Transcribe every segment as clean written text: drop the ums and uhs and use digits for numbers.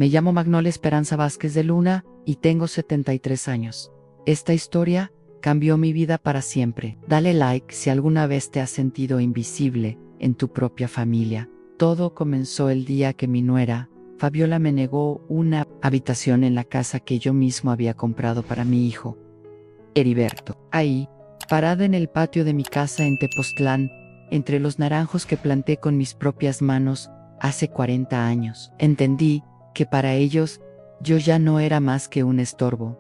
Me llamo Magnolia Esperanza Vázquez de Luna y tengo 73 años. Esta historia cambió mi vida para siempre. Dale like si alguna vez te has sentido invisible en tu propia familia. Todo comenzó el día que mi nuera, Fabiola, me negó una habitación en la casa que yo mismo había comprado para mi hijo, Heriberto. Ahí, parada en el patio de mi casa en Tepoztlán, entre los naranjos que planté con mis propias manos hace 40 años, entendí que para ellos yo ya no era más que un estorbo.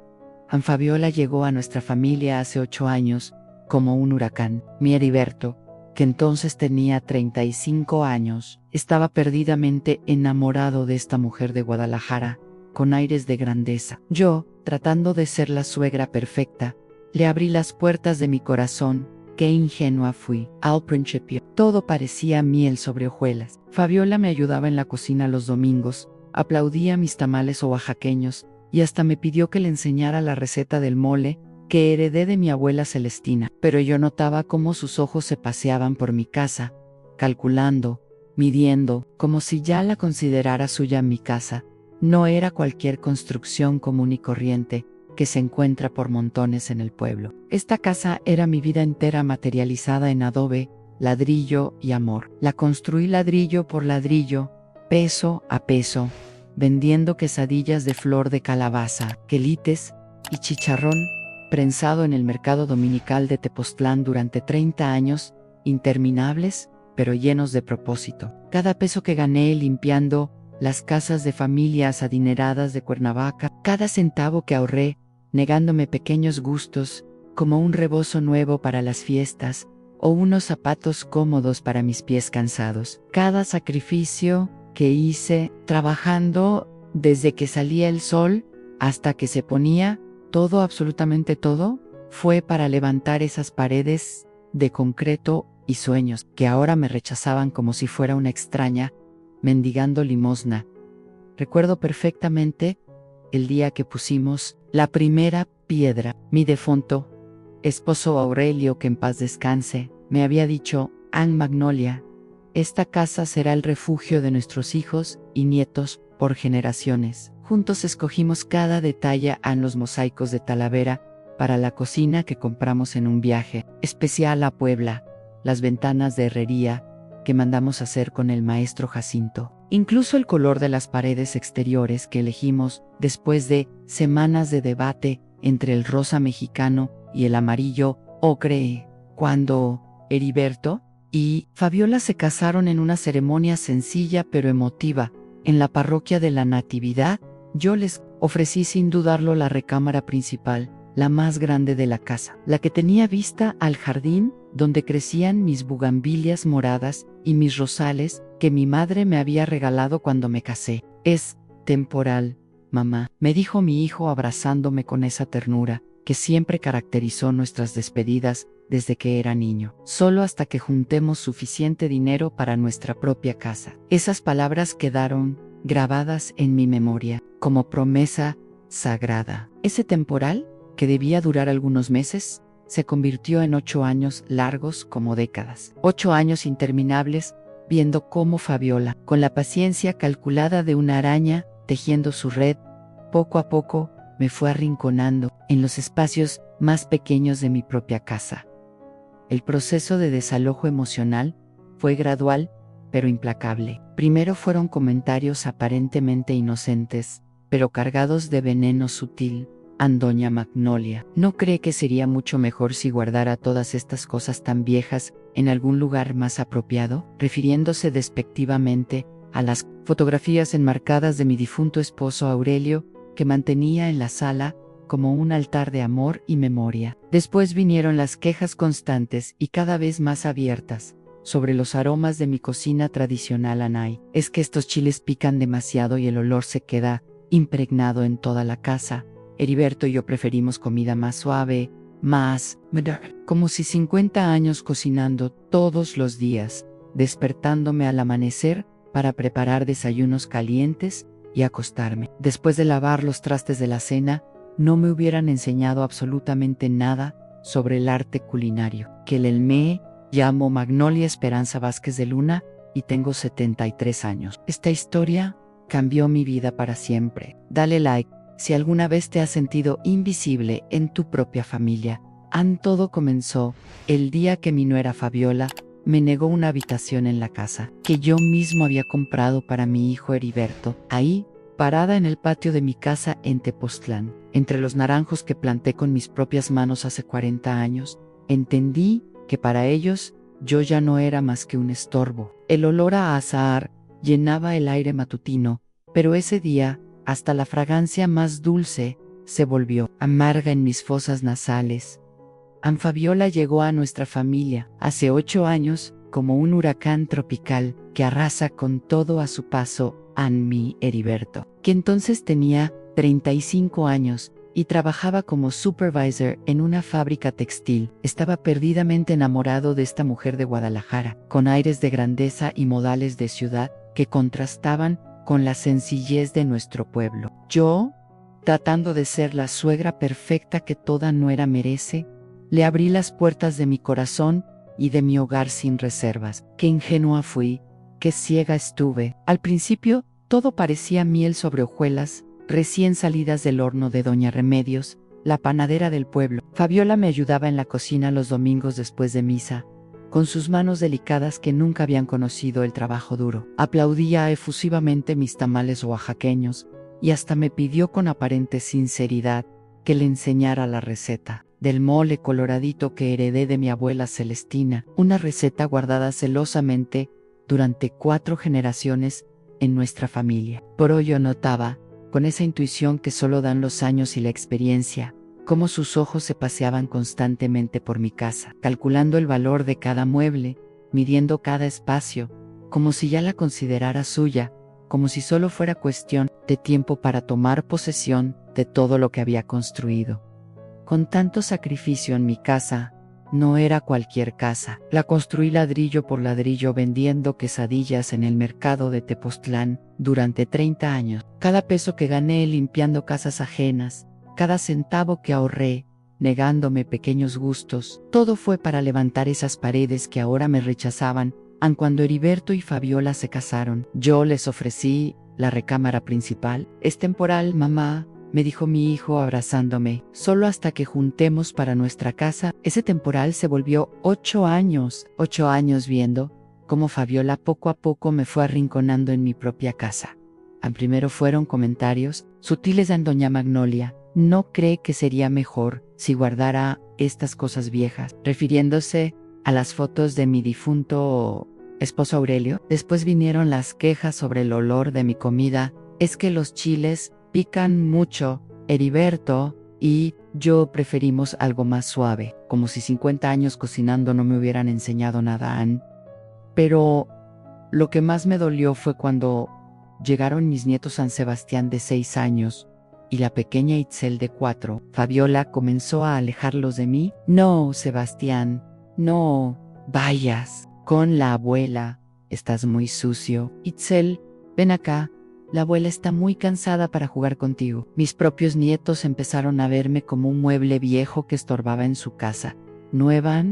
Fabiola llegó a nuestra familia hace 8 años como un huracán. Mi Heriberto, que entonces tenía 35 años, estaba perdidamente enamorado de esta mujer de Guadalajara, con aires de grandeza. Yo, tratando de ser la suegra perfecta, le abrí las puertas de mi corazón. Qué ingenua fui. Al principio, todo parecía miel sobre hojuelas. Fabiola me ayudaba en la cocina los domingos, aplaudía mis tamales oaxaqueños, y hasta me pidió que le enseñara la receta del mole que heredé de mi abuela Celestina. Pero yo notaba cómo sus ojos se paseaban por mi casa, calculando, midiendo, como si ya la considerara suya mi casa. No era cualquier construcción común y corriente que se encuentra por montones en el pueblo. Esta casa era mi vida entera materializada en adobe, ladrillo y amor. La construí ladrillo por ladrillo, peso a peso, vendiendo quesadillas de flor de calabaza, quelites y chicharrón prensado en el mercado dominical de Tepoztlán durante 30 años, interminables, pero llenos de propósito. Cada peso que gané limpiando las casas de familias adineradas de Cuernavaca, cada centavo que ahorré, negándome pequeños gustos, como un rebozo nuevo para las fiestas, o unos zapatos cómodos para mis pies cansados. Cada sacrificio que hice, trabajando desde que salía el sol hasta que se ponía, todo, absolutamente todo, fue para levantar esas paredes de concreto y sueños que ahora me rechazaban como si fuera una extraña, mendigando limosna. Recuerdo perfectamente el día que pusimos la primera piedra. Mi defunto esposo Aurelio, que en paz descanse, me había dicho: Magnolia, esta casa será el refugio de nuestros hijos y nietos por generaciones. Juntos escogimos cada detalle en los mosaicos de Talavera para la cocina que compramos en un viaje especial a Puebla, las ventanas de herrería que mandamos hacer con el maestro Jacinto. Incluso el color de las paredes exteriores que elegimos después de semanas de debate entre el rosa mexicano y el amarillo ocre. Cuando Heriberto y Fabiola se casaron en una ceremonia sencilla pero emotiva en la parroquia de la Natividad, yo les ofrecí sin dudarlo la recámara principal, la más grande de la casa, la que tenía vista al jardín donde crecían mis bugambilias moradas y mis rosales que mi madre me había regalado cuando me casé. Es temporal, mamá, me dijo mi hijo abrazándome con esa ternura que siempre caracterizó nuestras despedidas desde que era niño. Solo hasta que juntemos suficiente dinero para nuestra propia casa. Esas palabras quedaron grabadas en mi memoria como promesa sagrada. Ese temporal, que debía durar algunos meses, se convirtió en 8 años largos como décadas. 8 años interminables, viendo cómo Fabiola, con la paciencia calculada de una araña tejiendo su red, poco a poco me fue arrinconando en los espacios más pequeños de mi propia casa. El proceso de desalojo emocional fue gradual, pero implacable. Primero fueron comentarios aparentemente inocentes, pero cargados de veneno sutil. Doña Magnolia, ¿no cree que sería mucho mejor si guardara todas estas cosas tan viejas en algún lugar más apropiado? Refiriéndose despectivamente a las fotografías enmarcadas de mi difunto esposo Aurelio, que mantenía en la sala como un altar de amor y memoria. Después vinieron las quejas constantes y cada vez más abiertas sobre los aromas de mi cocina tradicional anay. Es que estos chiles pican demasiado y el olor se queda impregnado en toda la casa. Heriberto y yo preferimos comida más suave, más como si 50 años cocinando todos los días, despertándome al amanecer para preparar desayunos calientes y acostarme. Después de lavar los trastes de la cena, no me hubieran enseñado absolutamente nada sobre el arte culinario. Me llamo Magnolia Esperanza Vázquez de Luna y tengo 73 años. Esta historia cambió mi vida para siempre. Dale like si alguna vez te has sentido invisible en tu propia familia. Todo comenzó el día que mi nuera Fabiola me negó una habitación en la casa que yo mismo había comprado para mi hijo Heriberto. Ahí, parada en el patio de mi casa en Tepoztlán, entre los naranjos que planté con mis propias manos hace 40 años, entendí que para ellos yo ya no era más que un estorbo. El olor a azahar llenaba el aire matutino, pero ese día, hasta la fragancia más dulce se volvió amarga en mis fosas nasales. Fabiola llegó a nuestra familia hace 8 años como un huracán tropical que arrasa con todo a su paso. Mi Heriberto, que entonces tenía 35 años y trabajaba como supervisor en una fábrica textil, estaba perdidamente enamorado de esta mujer de Guadalajara, con aires de grandeza y modales de ciudad que contrastaban con la sencillez de nuestro pueblo. Yo, tratando de ser la suegra perfecta que toda nuera merece, le abrí las puertas de mi corazón y de mi hogar sin reservas. Qué ingenua fui, qué ciega estuve. Al principio, todo parecía miel sobre hojuelas, recién salidas del horno de Doña Remedios, la panadera del pueblo. Fabiola me ayudaba en la cocina los domingos después de misa, con sus manos delicadas que nunca habían conocido el trabajo duro. Aplaudía efusivamente mis tamales oaxaqueños y hasta me pidió con aparente sinceridad que le enseñara la receta del mole coloradito que heredé de mi abuela Celestina, una receta guardada celosamente durante 4 generaciones en nuestra familia. Por hoy yo notaba, con esa intuición que solo dan los años y la experiencia, cómo sus ojos se paseaban constantemente por mi casa, calculando el valor de cada mueble, midiendo cada espacio, como si ya la considerara suya, como si solo fuera cuestión de tiempo para tomar posesión de todo lo que había construido. Con tanto sacrificio en mi casa, no era cualquier casa. La construí ladrillo por ladrillo vendiendo quesadillas en el mercado de Tepoztlán durante 30 años. Cada peso que gané limpiando casas ajenas, cada centavo que ahorré, negándome pequeños gustos, todo fue para levantar esas paredes que ahora me rechazaban. Cuando Heriberto y Fabiola se casaron, yo les ofrecí la recámara principal. Es temporal, mamá, me dijo mi hijo abrazándome, solo hasta que juntemos para nuestra casa. Ese temporal se volvió 8 años, 8 años viendo cómo Fabiola poco a poco me fue arrinconando en mi propia casa. Primero fueron comentarios sutiles de doña Magnolia, ¿no cree que sería mejor si guardara estas cosas viejas? Refiriéndose a las fotos de mi difunto esposo Aurelio. Después vinieron las quejas sobre el olor de mi comida, es que los chiles pican mucho, Heriberto y yo preferimos algo más suave, como si 50 años cocinando no me hubieran enseñado nada. Pero lo que más me dolió fue cuando llegaron mis nietos San Sebastián de 6 años y la pequeña Itzel de 4. Fabiola comenzó a alejarlos de mí. No, Sebastián, no vayas con la abuela, estás muy sucio. Itzel, ven acá. La abuela está muy cansada para jugar contigo. Mis propios nietos empezaron a verme como un mueble viejo que estorbaba en su casa. Nueva.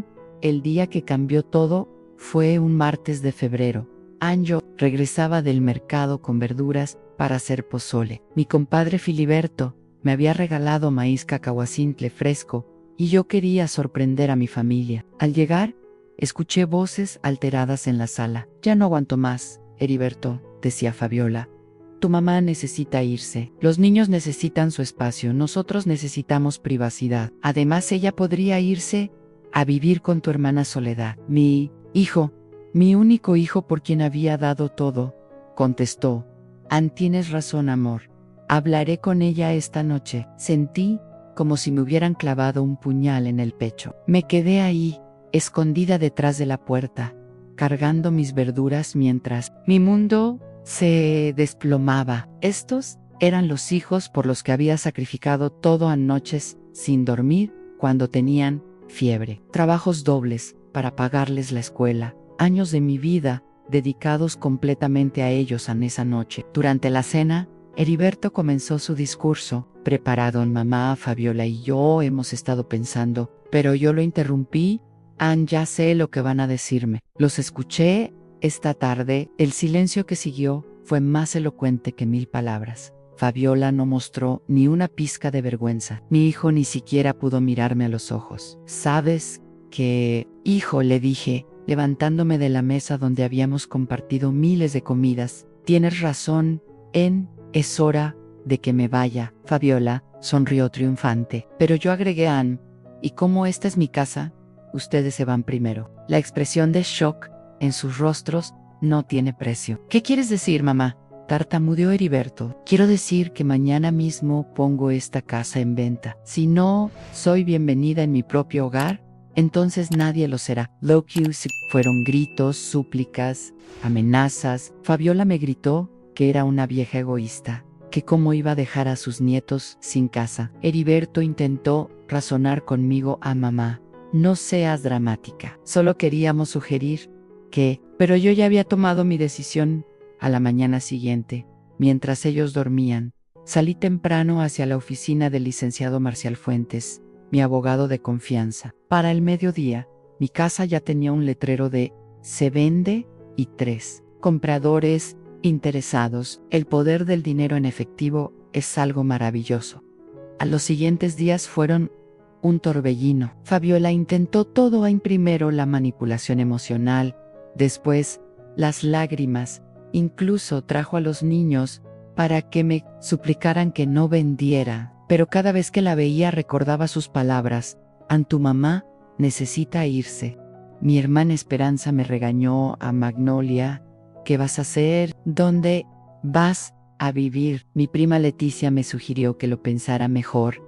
El día que cambió todo fue un martes de febrero. Anjo regresaba del mercado con verduras para hacer pozole. Mi compadre Filiberto me había regalado maíz cacahuacintle fresco y yo quería sorprender a mi familia. Al llegar, escuché voces alteradas en la sala. Ya no aguanto más, Heriberto, decía Fabiola. Tu mamá necesita irse. Los niños necesitan su espacio. Nosotros necesitamos privacidad. Además, ella podría irse a vivir con tu hermana Soledad. Mi hijo, mi único hijo por quien había dado todo, contestó. Tienes razón, amor. Hablaré con ella esta noche. Sentí como si me hubieran clavado un puñal en el pecho. Me quedé ahí, escondida detrás de la puerta, cargando mis verduras mientras mi mundo se desplomaba. Estos eran los hijos por los que había sacrificado todo noches sin dormir cuando tenían fiebre. Trabajos dobles para pagarles la escuela. Años de mi vida dedicados completamente a ellos en esa noche. Durante la cena, Heriberto comenzó su discurso. Preparado, mamá, Fabiola y yo hemos estado pensando, pero yo lo interrumpí. Ya sé lo que van a decirme. Los escuché. Esta tarde, el silencio que siguió fue más elocuente que 1000 palabras. Fabiola no mostró ni una pizca de vergüenza. Mi hijo ni siquiera pudo mirarme a los ojos. ¿Sabes qué, hijo?, le dije, levantándome de la mesa donde habíamos compartido miles de comidas. Tienes razón, es hora de que me vaya. Fabiola sonrió triunfante. Pero yo agregué a Ann, y como esta es mi casa, ustedes se van primero. La expresión de shock en sus rostros no tiene precio. ¿Qué quieres decir, mamá?, tartamudeó Heriberto. Quiero decir que mañana mismo pongo esta casa en venta. Si no soy bienvenida en mi propio hogar, entonces nadie lo será. Fueron gritos, súplicas, amenazas. Fabiola me gritó que era una vieja egoísta, que cómo iba a dejar a sus nietos sin casa. Heriberto intentó razonar conmigo: mamá, no seas dramática. Solo queríamos sugerir que... Pero yo ya había tomado mi decisión. A la mañana siguiente, mientras ellos dormían, salí temprano hacia la oficina del licenciado Marcial Fuentes, mi abogado de confianza. Para el mediodía, mi casa ya tenía un letrero de "se vende" y 3 compradores interesados. El poder del dinero en efectivo es algo maravilloso. A los siguientes días fueron un torbellino. Fabiola intentó todo: primero la manipulación emocional, después las lágrimas. Incluso trajo a los niños para que me suplicaran que no vendiera, pero cada vez que la veía recordaba sus palabras: tu mamá necesita irse. Mi hermana Esperanza me regañó: Magnolia, ¿qué vas a hacer? ¿Dónde vas a vivir? Mi prima Leticia me sugirió que lo pensara mejor.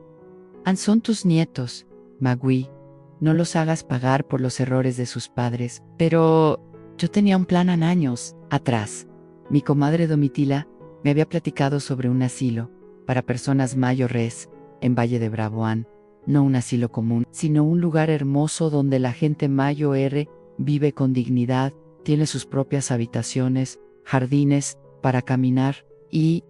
Son tus nietos, Magui, no los hagas pagar por los errores de sus padres. Pero yo tenía un plan años atrás. Mi comadre Domitila me había platicado sobre un asilo para personas mayores en Valle de Bravo. No un asilo común, sino un lugar hermoso donde la gente mayor vive con dignidad, tiene sus propias habitaciones, jardines para caminar y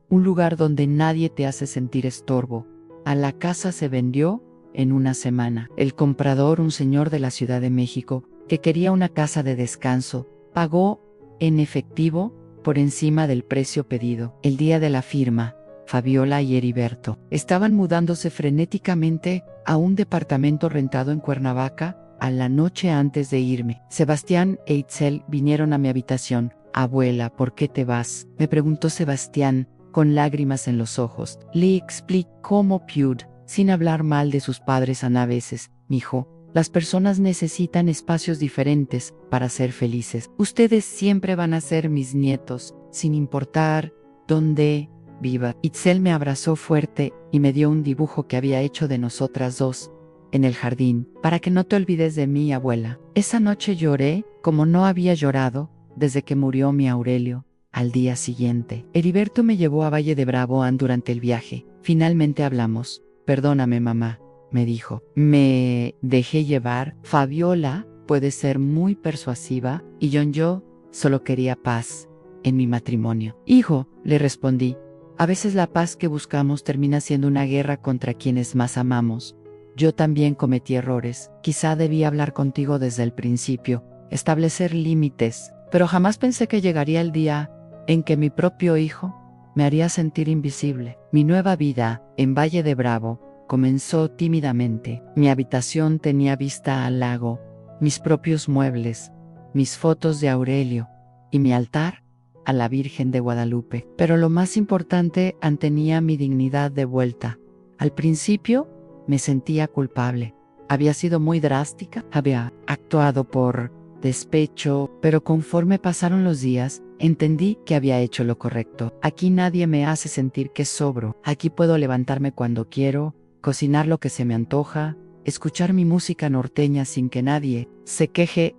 un lugar donde nadie te hace sentir estorbo. A la casa se vendió en una semana. El comprador, un señor de la Ciudad de México, que quería una casa de descanso, pagó en efectivo por encima del precio pedido. El día de la firma, Fabiola y Heriberto estaban mudándose frenéticamente a un departamento rentado en Cuernavaca. A la noche antes de irme, Sebastián e Itzel vinieron a mi habitación. Abuela, ¿por qué te vas?, me preguntó Sebastián, con lágrimas en los ojos. Le expliqué cómo pude, sin hablar mal de sus padres. A veces, mijo, las personas necesitan espacios diferentes para ser felices. Ustedes siempre van a ser mis nietos, sin importar dónde viva. Itzel me abrazó fuerte y me dio un dibujo que había hecho de nosotras dos en el jardín. Para que no te olvides de mí, abuela. Esa noche lloré como no había llorado desde que murió mi Aurelio. Al día siguiente, Heriberto me llevó a Valle de Bravo durante el viaje. Finalmente hablamos. Perdóname, mamá, me dijo. Me dejé llevar. Fabiola puede ser muy persuasiva y yo solo quería paz en mi matrimonio. Hijo, le respondí, a veces la paz que buscamos termina siendo una guerra contra quienes más amamos. Yo también cometí errores. Quizá debí hablar contigo desde el principio, establecer límites, pero jamás pensé que llegaría el día en que mi propio hijo me haría sentir invisible. Mi nueva vida en Valle de Bravo comenzó tímidamente. Mi habitación tenía vista al lago, mis propios muebles, mis fotos de Aurelio y mi altar a la Virgen de Guadalupe. Pero lo más importante, tenía mi dignidad de vuelta. Al principio me sentía culpable. Había sido muy drástica, había actuado por despecho, pero conforme pasaron los días, entendí que había hecho lo correcto. Aquí nadie me hace sentir que sobro. Aquí puedo levantarme cuando quiero, cocinar lo que se me antoja, escuchar mi música norteña sin que nadie se queje.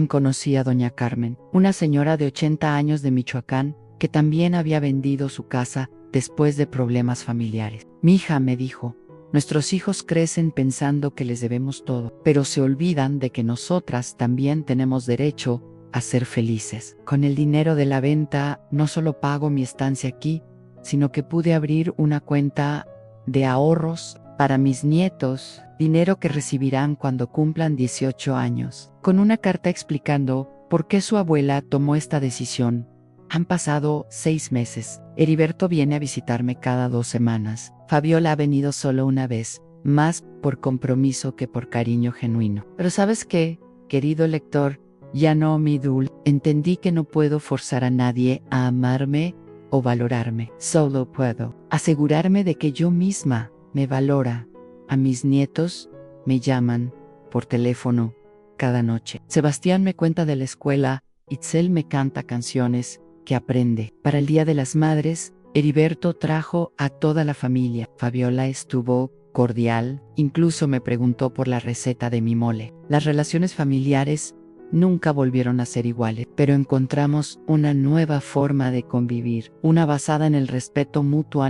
Conocí a doña Carmen, una señora de 80 años de Michoacán, que también había vendido su casa después de problemas familiares. Mi hija, me dijo, nuestros hijos crecen pensando que les debemos todo, pero se olvidan de que nosotras también tenemos derecho a ser felices. Con el dinero de la venta no solo pago mi estancia aquí, sino que pude abrir una cuenta de ahorros para mis nietos, dinero que recibirán cuando cumplan 18 años, con una carta explicando por qué su abuela tomó esta decisión. Han pasado 6 meses. Heriberto viene a visitarme cada 2 semanas. Fabiola ha venido solo una vez, más por compromiso que por cariño genuino. Pero ¿sabes qué, querido lector? Ya no, mi Dul, entendí que no puedo forzar a nadie a amarme o valorarme. Solo puedo asegurarme de que yo misma me valora. A mis nietos me llaman por teléfono cada noche. Sebastián me cuenta de la escuela, Itzel me canta canciones que aprende. Para el Día de las Madres, Heriberto trajo a toda la familia. Fabiola estuvo cordial, incluso me preguntó por la receta de mi mole. Las relaciones familiares nunca volvieron a ser iguales, pero encontramos una nueva forma de convivir, una basada en el respeto mutuo.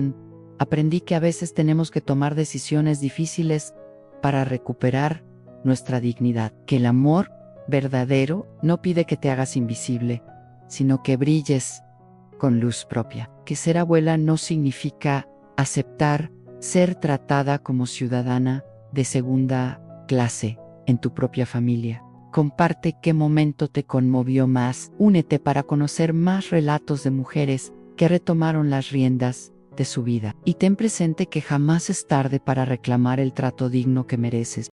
Aprendí que a veces tenemos que tomar decisiones difíciles para recuperar nuestra dignidad, que el amor verdadero no pide que te hagas invisible, sino que brilles con luz propia, que ser abuela no significa aceptar ser tratada como ciudadana de segunda clase en tu propia familia. Comparte qué momento te conmovió más, únete para conocer más relatos de mujeres que retomaron las riendas de su vida. Y ten presente que jamás es tarde para reclamar el trato digno que mereces.